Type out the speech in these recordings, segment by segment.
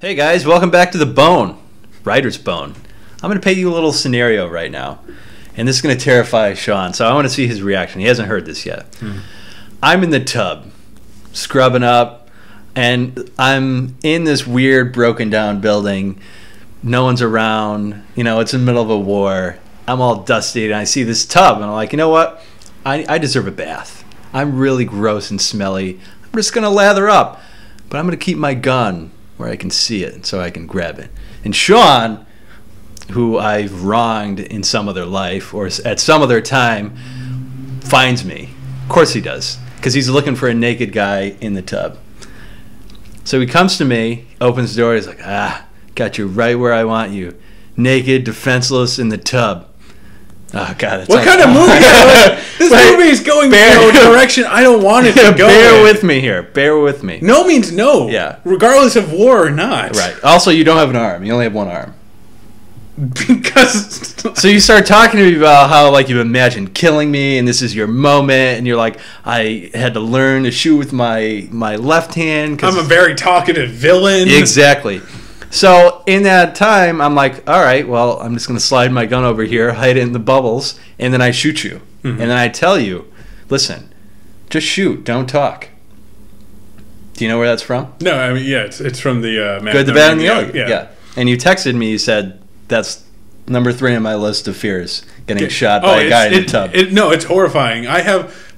Hey guys, welcome back to The Bone, Writer's Bone. I'm going to paint you a little scenario right now, and this is going to terrify Sean, so I want to see his reaction. He hasn't heard this yet. I'm in the tub, scrubbing up, and I'm in this weird broken down building. No one's around, you know, it's in the middle of a war. I'm all dusty, and I see this tub, and I'm like, you know what? I deserve a bath. I'm really gross and smelly. I'm just going to lather up, but I'm going to keep my gun where I can see it so I can grab it. And Sean, who I've wronged in some other life or at some other time, finds me. Of course he does, because he's looking for a naked guy in the tub. So he comes to me, opens the door, he's like, got you right where I want you. Naked, defenseless in the tub. Oh, God. What kind of movie? This movie is going in a direction I don't want it to go. Bear with me here. Bear with me. No means no. Yeah. Regardless of war or not. Right. Also, you don't have an arm. You only have one arm. Because... So you start talking to me about how, like, you imagined killing me, and this is your moment, and you're like, I had to learn to shoot with my left hand. I'm a very talkative villain. Exactly. So in that time, I'm like, all right, well, I'm just going to slide my gun over here, hide it in the bubbles, and then I shoot you. And then I tell you, listen, just shoot, don't talk. Do you know where that's from? No, I mean, yeah, it's from the... Good, the Bad, and the Ugly. Yeah. And you texted me, you said, that's number 3 on my list of fears, getting shot by a guy in the tub. No, it's horrifying.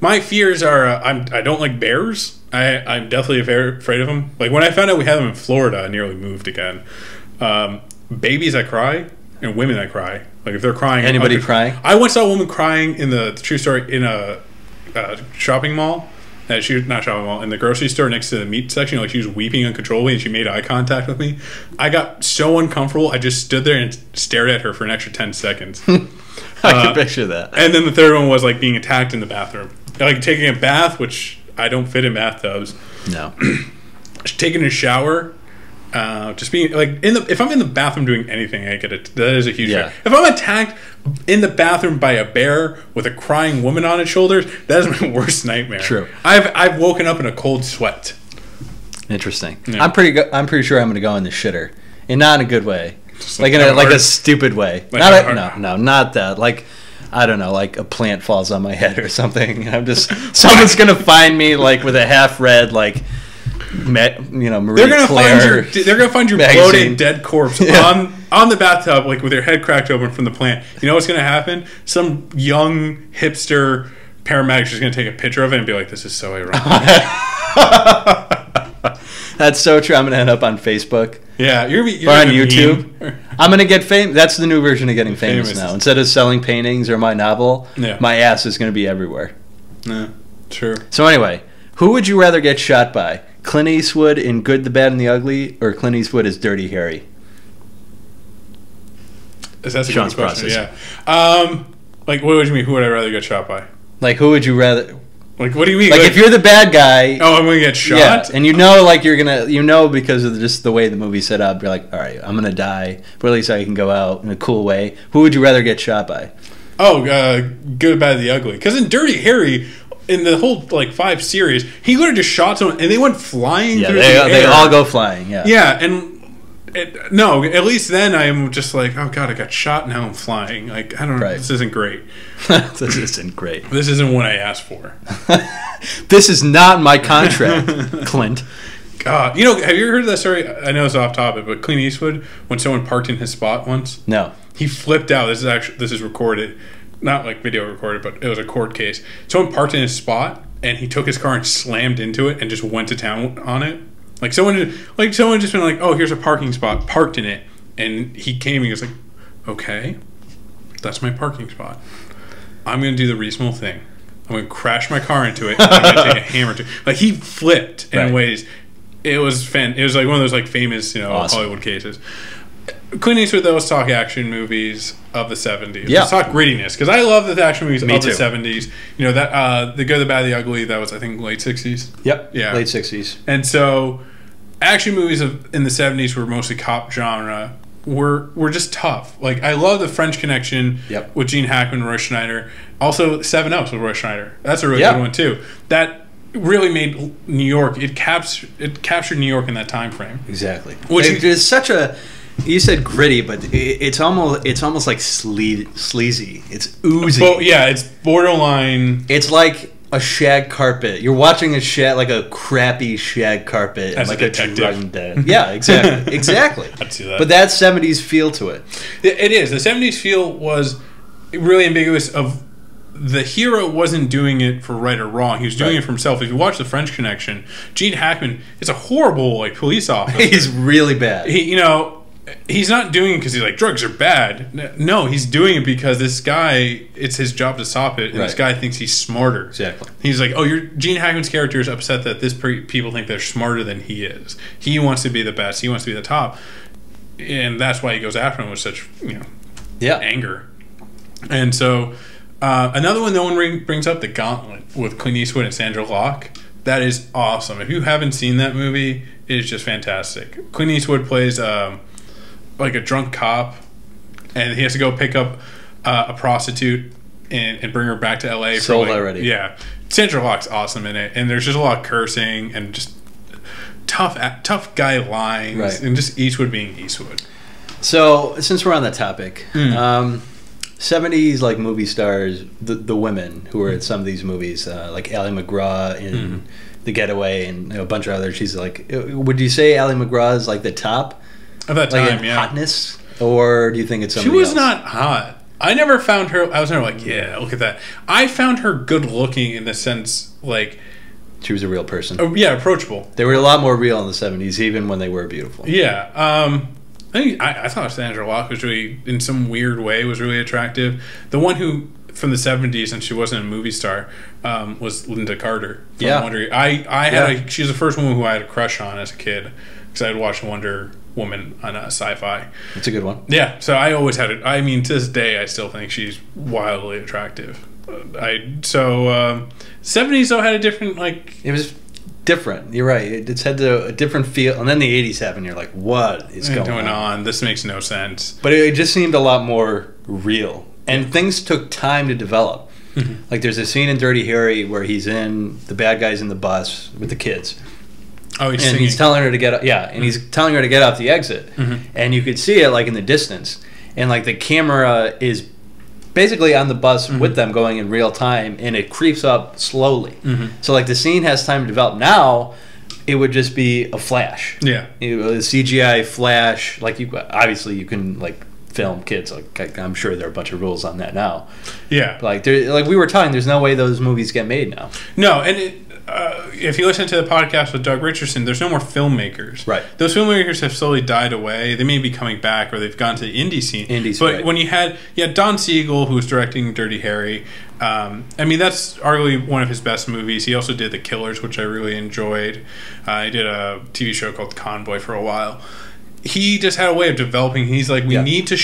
My fears are, I don't like bears. I'm definitely afraid of them. Like, when I found out we had them in Florida, I nearly moved again. Babies that cry and women that cry. Like, if they're crying... Anybody crying? I once saw a woman crying in the true story in a shopping mall. Not shopping mall, in the grocery store next to the meat section. Like, she was weeping uncontrollably and she made eye contact with me. I got so uncomfortable, I just stood there and stared at her for an extra 10 seconds. I can picture that. And then the third one was, like, being attacked in the bathroom. Like, taking a bath, which I don't fit in bathtubs. No. Taking a shower. Just being, like, if I'm in the bathroom doing anything, I get it. That is a huge fear. If I'm attacked in the bathroom by a bear with a crying woman on its shoulders, that is my worst nightmare. True. I've woken up in a cold sweat. Interesting. Yeah. I'm pretty sure I'm going to go in the shitter, and not in a good way, like in a stupid way. Like not that. Like, I don't know, like a plant falls on my head or something. I'm just someone's going to find me like with a half read like. Marie they're gonna Claire find your magazine. bloated dead corpse on the bathtub, like with your head cracked open from the plant. You know what's gonna happen? Some young hipster paramedic is gonna take a picture of it and be like, "This is so ironic." That's so true. I'm gonna end up on Facebook. Yeah, you're on YouTube. I'm gonna get famous. That's the new version of getting famous now. Instead of selling paintings or my novel, my ass is gonna be everywhere. Yeah, true. So anyway, who would you rather get shot by? Clint Eastwood in Good, the Bad, and the Ugly, or Clint Eastwood as Dirty Harry? That's a Sean's good question. process. Yeah. Like, what would you mean? Who would I rather get shot by? Like, who would you rather? Like, what do you mean? Like if you're the bad guy. Oh, I'm gonna get shot. Yeah, and you know, like you're gonna, because of just the way the movie's set up. You're like, all right, I'm gonna die, but at least I can go out in a cool way. Who would you rather get shot by? Oh, Good, Bad, and the Ugly. Because in Dirty Harry, in the whole, like, 5 series, he literally just shot someone, and they went flying through the air. They all go flying, yeah. Yeah, and, at least then I'm just like, oh, God, I got shot, now I'm flying. Like, I don't know, this isn't great. This isn't great. This isn't what I asked for. This is not my contract, Clint. God. You know, have you ever heard that story? I know it's off topic, but Clint Eastwood, when someone parked in his spot once? No. He flipped out. This is recorded. Not like video recorded, but it was a court case. Someone parked in his spot, and he took his car and slammed into it and just went to town on it. Like someone just been like, "Oh, here's a parking spot," parked in it, and he came and he was like, "Okay, that's my parking spot. I'm gonna do the reasonable thing. I'm gonna crash my car into it. And I'm gonna take a hammer to." Like he flipped in ways. It was It was like one of those like famous, awesome. Hollywood cases. Clint Eastwood, those talk action movies of the 70s. Yeah. Let's talk grittiness, because I love the action movies of too. the 70s. You know, that The Good, the Bad, the Ugly, that was, I think, late 60s. Yep, yeah. Late 60s. And so, action movies in the 70s were mostly cop genre, were just tough. Like, I love The French Connection with Gene Hackman and Roy Schneider. Also, 7 Ups with Roy Schneider. That's a really good one, too. That really made New York. It captured New York in that time frame. Exactly. Which is such a. You said gritty, but it's almost like sleazy. It's oozy. Yeah, it's borderline. It's like a shag carpet. You're watching a crappy shag carpet, as like a detective. Yeah, exactly. I'd see that. But that '70s feel to it. It is. The '70s feel was really ambiguous. Of the hero wasn't doing it for right or wrong. He was doing it for himself. If you watch The French Connection, Gene Hackman is a horrible police officer. He's really bad. He's not doing it because he's like, drugs are bad. No, he's doing it because this guy, it's his job to stop it, and this guy thinks he's smarter. Exactly. He's like, Gene Hackman's character is upset that people think they're smarter than he is. He wants to be the best. He wants to be the top. And that's why he goes after him with such, anger. And so, another one no one brings up, The Gauntlet, with Clint Eastwood and Sandra Bullock. That is awesome. If you haven't seen that movie, it is just fantastic. Clint Eastwood plays... like a drunk cop, and he has to go pick up a prostitute and bring her back to LA. Sold already. Yeah. Sandra Bullock's awesome in it, and there's just a lot of cursing and just tough guy lines, and just Eastwood being Eastwood. So, since we're on that topic, 70s like movie stars, the women who were in some of these movies, like Ally McGraw in The Getaway and a bunch of others. She's like, would you say Ally McGraw is like the top? Of that time, hotness, or do you think it's somebody else? She was not hot. I never found her. I was never like, yeah, look at that. I found her good looking in the sense, like she was a real person. Approachable. They were a lot more real in the '70s, even when they were beautiful. Yeah, I thought Sandra Bullock was really, in some weird way, was really attractive. The one who from the '70s, and she wasn't a movie star, was Linda Carter. From Wonder. She was the first woman who I had a crush on as a kid because I had watched Wonder Woman on Sci-Fi. It's a good one. Yeah, so I always had it. I mean, to this day, I still think she's wildly attractive. 70s though had a different It was different. You're right. It's had a different feel, and then the '80s happened. You're like, what is going on? This makes no sense. But it just seemed a lot more real, and things took time to develop. Like there's a scene in Dirty Harry where the bad guy's in the bus with the kids. Oh, he's telling her to get he's telling her to get off the exit, and you could see it like in the distance, and like the camera is basically on the bus with them going in real time, and it creeps up slowly. So like the scene has time to develop. Now it would just be a flash, a CGI flash. Like you can like film kids. Like I'm sure there are a bunch of rules on that now. Yeah, like we were talking, there's no way those movies get made now. No, and if you listen to the podcast with Doug Richardson, there's no more filmmakers. Right. Those filmmakers have slowly died away. They may be coming back, or they've gone to the indie scene. But when you had Don Siegel, who was directing Dirty Harry, I mean, that's arguably one of his best movies. He also did The Killers, which I really enjoyed. He did a TV show called Convoy for a while. He just had a way of developing. He's like, we need to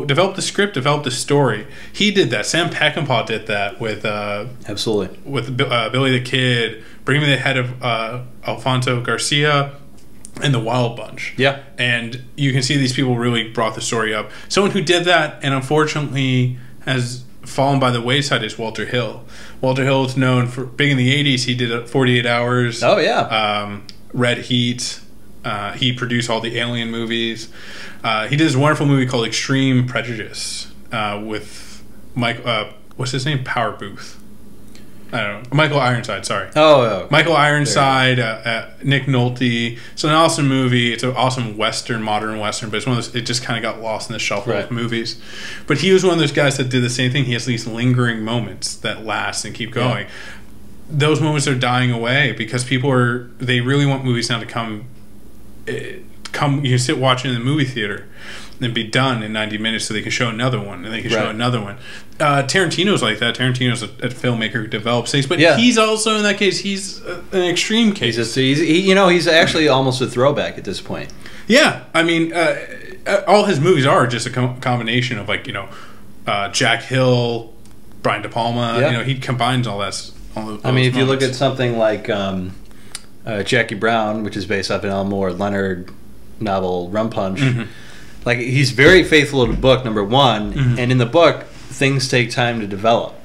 develop the script, develop the story. He did that. Sam Peckinpah did that with absolutely with Billy the Kid, Bring Me the Head of Alfonso Garcia, and The Wild Bunch. Yeah, and you can see these people really brought the story up. Someone who did that and unfortunately has fallen by the wayside is Walter Hill. Walter Hill is known for being in the '80s. He did 48 Hours. Oh yeah, Red Heat. He produced all the Alien movies. He did this wonderful movie called Extreme Prejudice with Mike. What's his name? Power Booth. I don't know. Michael Ironside. Sorry. Oh, Michael Ironside. Nick Nolte. It's an awesome movie. It's an awesome modern western. But it's one of those. It just kind of got lost in the shuffle of movies. But he was one of those guys that did the same thing. He has these lingering moments that last and keep going. Yeah. Those moments are dying away because they really want movies now to come. You sit watching in the movie theater and be done in 90 minutes so they can show another one and they can show another one. Tarantino's like that. Tarantino's a filmmaker who develops things, but he's also, in that case, he's an extreme case. He's actually almost a throwback at this point. Yeah, I mean, all his movies are just a combination of Jack Hill, Brian De Palma. He combines all those if you look at something like Jackie Brown, which is based off an Elmore Leonard novel, Rum Punch. Like he's very faithful to the book, number one, and in the book things take time to develop.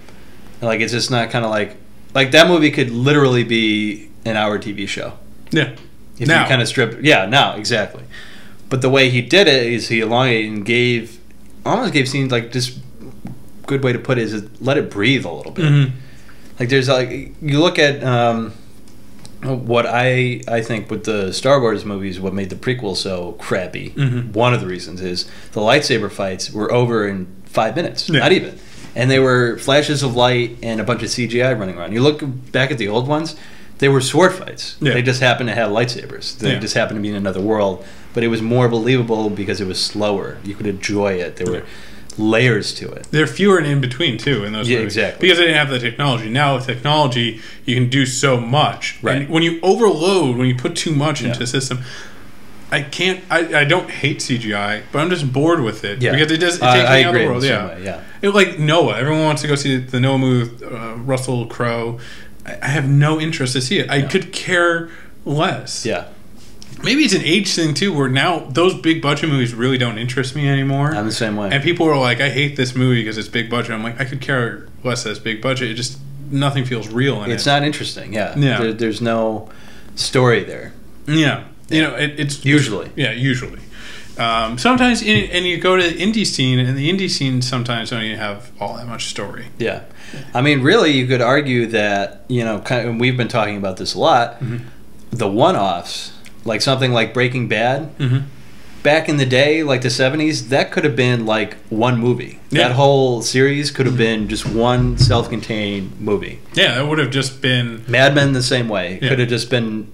Like it's just not kind of like Like that movie could literally be an hour TV show. Yeah. If you kind of strip, now exactly. But the way he did it is he elongated and almost gave scenes like just good way to put it is let it breathe a little bit. Mm-hmm. Like there's like you look at what I think with the Star Wars movies, what made the prequel so crappy. Mm-hmm. One of the reasons is the lightsaber fights were over in 5 minutes, not even, and they were flashes of light and a bunch of CGI running around. You look back at the old ones. They were sword fights. Yeah. They just happened to have lightsabers. They just happened to be in another world. But it was more believable because it was slower. You could enjoy it. There were layers to it. There are fewer and in between, too, in those movies. Exactly. Because they didn't have the technology. Now, with technology, you can do so much. Right. And when you overload, when you put too much into a system, I don't hate CGI, but I'm just bored with it. Yeah. Because it takes me out of the world. Like Noah. Everyone wants to go see the Noah movie with Russell Crowe. I have no interest to see it. I could care less. Yeah. Maybe it's an age thing, too, where now those big budget movies really don't interest me anymore. I'm the same way. And people are like, I hate this movie because it's big budget. I'm like, I could care less that it's big budget. It just, nothing feels real in it. It's not interesting, there's no story there. Yeah. You know, it's... Usually. Yeah, usually. Sometimes, and you go to the indie scene, and the indie scene sometimes don't even have all that much story. Yeah. I mean, really, you could argue that, and we've been talking about this a lot, the one-offs, like something like Breaking Bad, back in the day, like the 70s, that could have been like one movie. Yeah. That whole series could have been just one self-contained movie. Yeah, that would have just been... Mad Men the same way. Could have just been,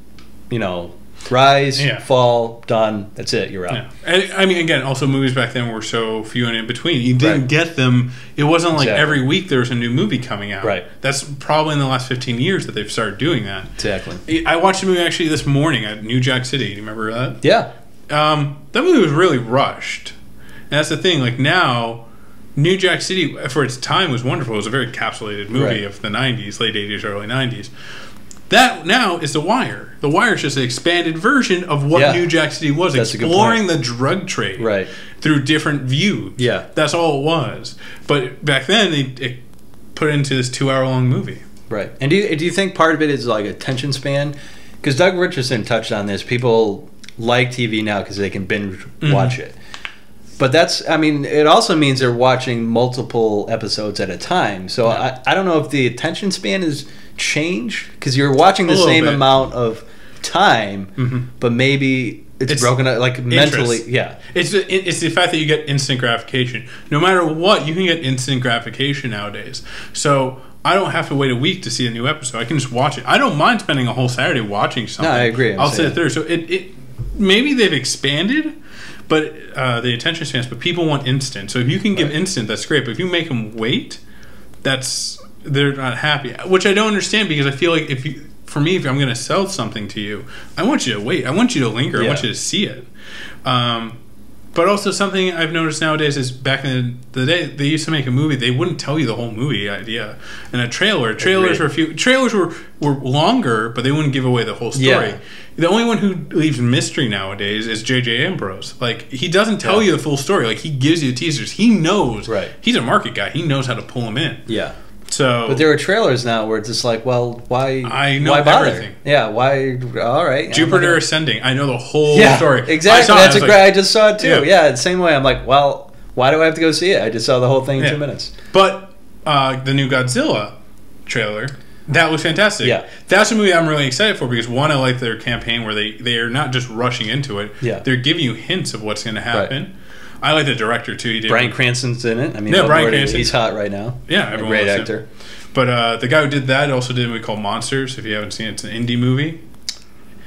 rise, fall, done. That's it. You're out. Yeah. And, I mean, again, also movies back then were so few and in between. You didn't get them. It wasn't like every week there was a new movie coming out. Right. That's probably in the last 15 years that they've started doing that. Exactly. I watched a movie actually this morning at New Jack City. Do you remember that? Yeah. That movie was really rushed. And that's the thing. Like now, New Jack City, for its time, was wonderful. It was a very encapsulated movie of the 90s, late 80s, early 90s. That now is The Wire. The Wire is just an expanded version of what New Jack City was, exploring the drug trade through different views. Yeah. That's all it was. But back then, it put it into this 2-hour-long movie. Right. And do you think part of it is like attention span? Because Doug Richardson touched on this. People like TV now because they can binge watch it. But it also means they're watching multiple episodes at a time. So I don't know if the attention span is changed because you're watching the same amount of time, but maybe it's broken up like mentally. Yeah, it's the fact that you get instant gratification. No matter what, you can get instant gratification nowadays. So I don't have to wait a week to see a new episode. I can just watch it. I don't mind spending a whole Saturday watching something. No, I agree. I'll sit through. So it maybe they've expanded. But the attention spans, but people want instant. So if you can give instant, that's great. But if you make them wait, they're not happy. Which I don't understand because I feel like if I'm going to sell something to you, I want you to wait. I want you to linger. I want you to see it. But also something I've noticed nowadays is back in the day, they used to make a movie. They wouldn't tell you the whole movie idea. And a trailer. Trailers were longer, but they wouldn't give away the whole story. Yeah. The only one who leaves mystery nowadays is J.J. Abrams. Like, he doesn't tell you the full story. Like, he gives you teasers. He knows. Right. He's a market guy. He knows how to pull them in. Yeah. So, but there are trailers now where it's just like, well, why? I know everything. Yeah, why? All right. Jupiter Ascending. I know the whole story. Exactly. I just saw it too. Yeah, the same way. I'm like, well, why do I have to go see it? I just saw the whole thing in 2 minutes. But the new Godzilla trailer, that was fantastic. Yeah. That's a movie I'm really excited for because one, I like their campaign where they are not just rushing into it. Yeah. They're giving you hints of what's going to happen. Right. I like the director too. He did Bryan Cranston's in it. I mean, Bryan Cranston. He's hot right now. Yeah, everyone great actor. Him. But the guy who did that also did a movie called Monsters. If you haven't seen it, it's an indie movie.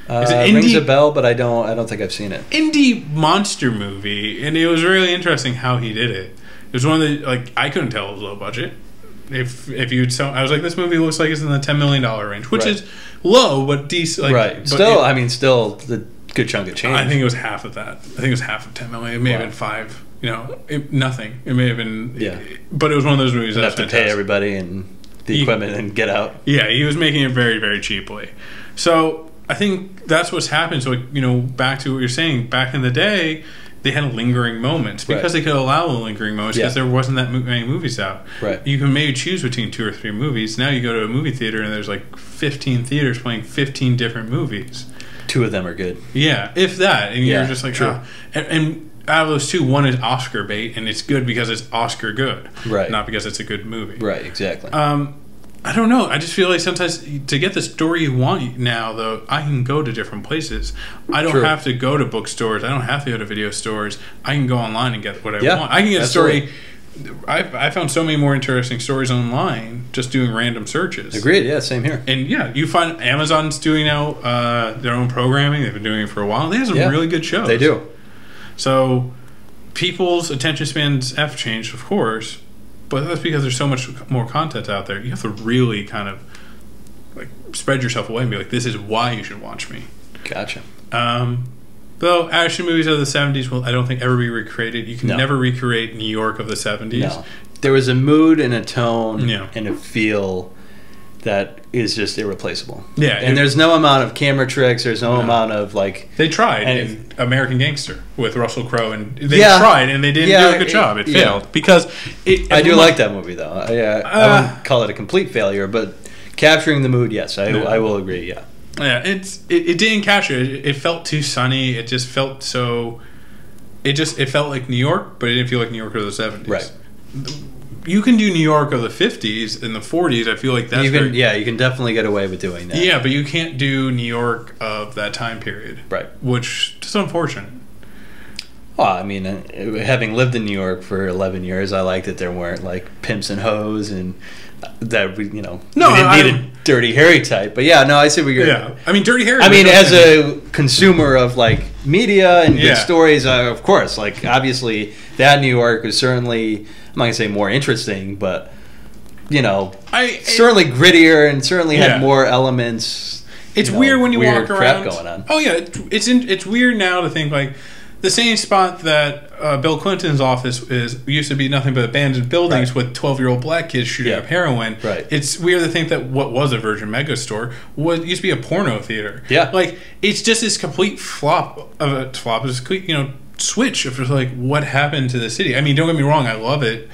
It rings a bell, but I don't think I've seen it. Indie monster movie, and it was really interesting how he did it. It was one of the I couldn't tell it was low budget. If you'd I was like, this movie looks like it's in the $10 million range, which is low but decent. Right. Still, still the good chunk of change. I think it was half of that. I think it was half of $10 million. It may have been $5. Nothing. It may have been. Yeah. But it was one of those movies that have to pay everybody and the equipment and get out. Yeah, he was making it very, very cheaply. So I think that's what's happened. So back to what you're saying. Back in the day, they had lingering moments because they could allow the lingering moments because there wasn't that many movies out. Right. You can maybe choose between 2 or 3 movies. Now you go to a movie theater and there's like 15 theaters playing 15 different movies. 2 of them are good. Yeah, if that. And you're just like, true. oh. And out of those 2, one is Oscar bait, and it's good because it's Oscar good. Right. Not because it's a good movie. Right, exactly. I don't know. I just feel like sometimes to get the story you want now, though, I can go to different places. I don't have to go to bookstores. I don't have to go to video stores. I can go online and get what I want. I can get a story. I found so many more interesting stories online just doing random searches. Agreed. Yeah, same here. And you find Amazon's doing now their own programming. They've been doing it for a while. They have some really good shows. They do. So people's attention spans have changed, of course. But that's because there's so much more content out there. You have to really kind of like spread yourself away and be like, this is why you should watch me. Gotcha. Though action movies of the 70s will, I don't think, ever be recreated. You can never recreate New York of the 70s. No. There was a mood and a tone and a feel that is just irreplaceable. Yeah. And there's no amount of camera tricks. There's no amount of like... They tried in American Gangster with Russell Crowe. And they tried and they didn't do a good job. It failed. Because I do like that movie, though. I wouldn't call it a complete failure, but capturing the mood, yes. I will agree, yeah. Yeah, it didn't capture it. It felt too sunny. It just felt so... It felt like New York, but it didn't feel like New York of the 70s. Right. You can do New York of the 50s and the 40s. I feel like that's you can definitely get away with doing that. Yeah, but you can't do New York of that time period. Right. Which is unfortunate. Well, I mean, having lived in New York for 11 years, I like that there weren't like pimps and hoes and that we didn't need a Dirty Harry type. But yeah, no, I see what you're... Yeah, I mean, Dirty Harry... I mean, as a consumer of like media and good stories, of course, like obviously that New York is certainly... I'm not going to say more interesting, but, certainly grittier and certainly had more elements. It's weird when you walk around. Crap going on. Oh, yeah. It's weird now to think, like, the same spot that Bill Clinton's office used to be nothing but abandoned buildings with 12-year-old black kids shooting up heroin. Right. It's weird to think that what was a Virgin Megastore used to be a porno theater. Yeah. Like, it's just this complete switch of just like what happened to the city. I mean, don't get me wrong, I love it,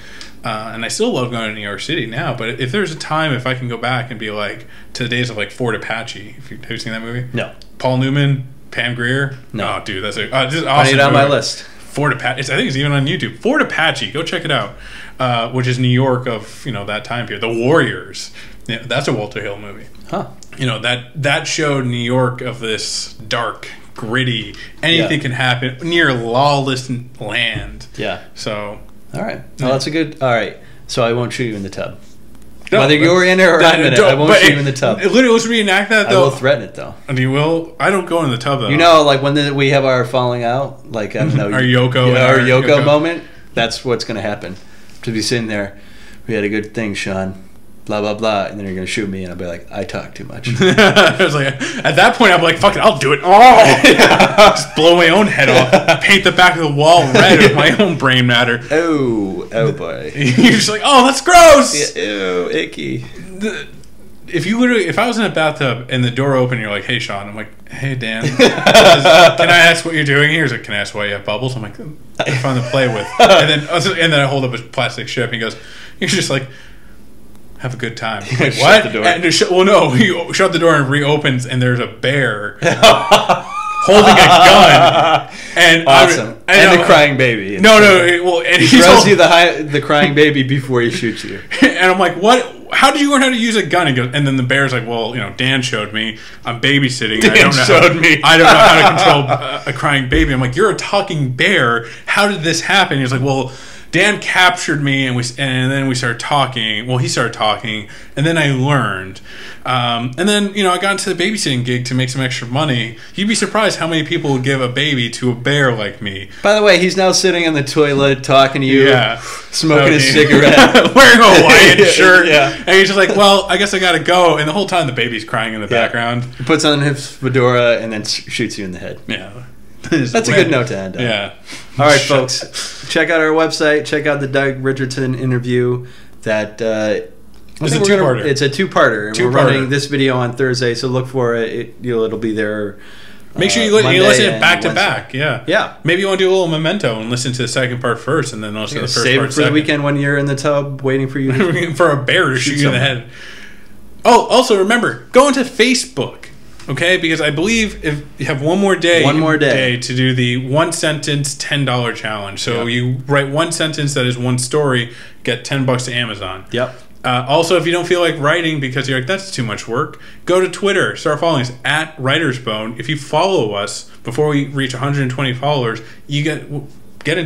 and I still love going to New York City now. But if there's a time, if I can go back and be like to the days of like Fort Apache, have you seen that movie? No. Paul Newman, Pam Grier. No, oh, dude, that's this is awesome. Put it on my list. Fort Apache. I think it's even on YouTube. Fort Apache. Go check it out. Which is New York of that time period. The Warriors. Yeah, that's a Walter Hill movie. Huh. That showed New York of this dark, gritty, anything can happen, near lawless land. Yeah. So. All right. Well, that's a good. All right. So I won't shoot you in the tub. No, whether you're in it or I'm in it, I won't shoot you in the tub. Literally, let's reenact that, though. I will threaten it, though. And you will? I don't go in the tub, though. Like when we have our falling out, like, I don't know. our Yoko. Our Yoko moment, that's what's going to happen. To be sitting there, we had a good thing, Sean. Blah, blah, blah. And then you're going to shoot me, and I'll be like, I talk too much. I was like, at that point, I'm like, fuck it, I'll do it. Oh! Just blow my own head off. Paint the back of the wall red with my own brain matter. Oh boy. You're just like, oh, that's gross! Yeah, ew, icky. If I was in a bathtub and the door opened, you're like, hey, Sean. I'm like, hey, Dan. Can I ask what you're doing here? He's like, can I ask why you have bubbles? I'm like, they're fun to play with. And then I hold up a plastic strip, and he goes, you're just like, have a good time. Like, what? Shut the door. And you shut the door and reopens, and there's a bear holding a gun. And awesome. And the crying baby. And he throws you the crying baby before he shoots you. And I'm like, what? How did you learn how to use a gun? And then the bear's like, well, Dan showed me. I'm babysitting. I don't know how to control a crying baby. I'm like, you're a talking bear. How did this happen? He's like, well, Dan captured me, and then we started talking. Well, he started talking, and then I learned. And then, I got into the babysitting gig to make some extra money. You'd be surprised how many people would give a baby to a bear like me. By the way, he's now sitting on the toilet talking to you, smoking a cigarette. Wearing a Hawaiian shirt. And he's just like, well, I guess I got to go. And the whole time the baby's crying in the background. He puts on his fedora and then shoots you in the head. Yeah. That's a good note to end on. Yeah. All right, folks. Check out our website. Check out the Doug Richardson interview. That it's a two-parter. It's a two-parter. We're running this video on Thursday, so look for it. It'll be there Make sure you listen to it back to back. Yeah. Yeah. Maybe you want to do a little memento and listen to the second part first, and then listen to the first save part it for second. the weekend when you're in the tub waiting for you for a bear to shoot you in the head. Oh, also remember, go into Facebook, okay? Because I believe if you have one more day to do the one sentence $10 challenge. So you write one sentence that is one story, get $10 to Amazon. Yep. Also, if you don't feel like writing because you're like, that's too much work, go to Twitter. Start following us at WritersBone. If you follow us before we reach 120 followers, you get the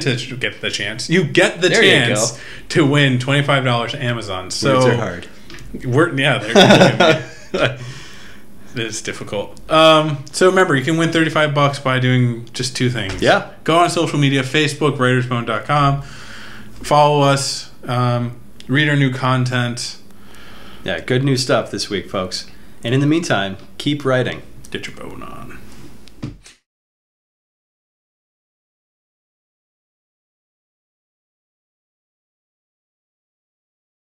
chance. You get the chance to win $25 to Amazon. So words are hard. It's difficult. So remember, you can win $35 by doing just two things. Yeah. Go on social media, Facebook, WritersBone.com. Follow us. Read our new content. Yeah, good new stuff this week, folks. And in the meantime, keep writing. Get your bone on.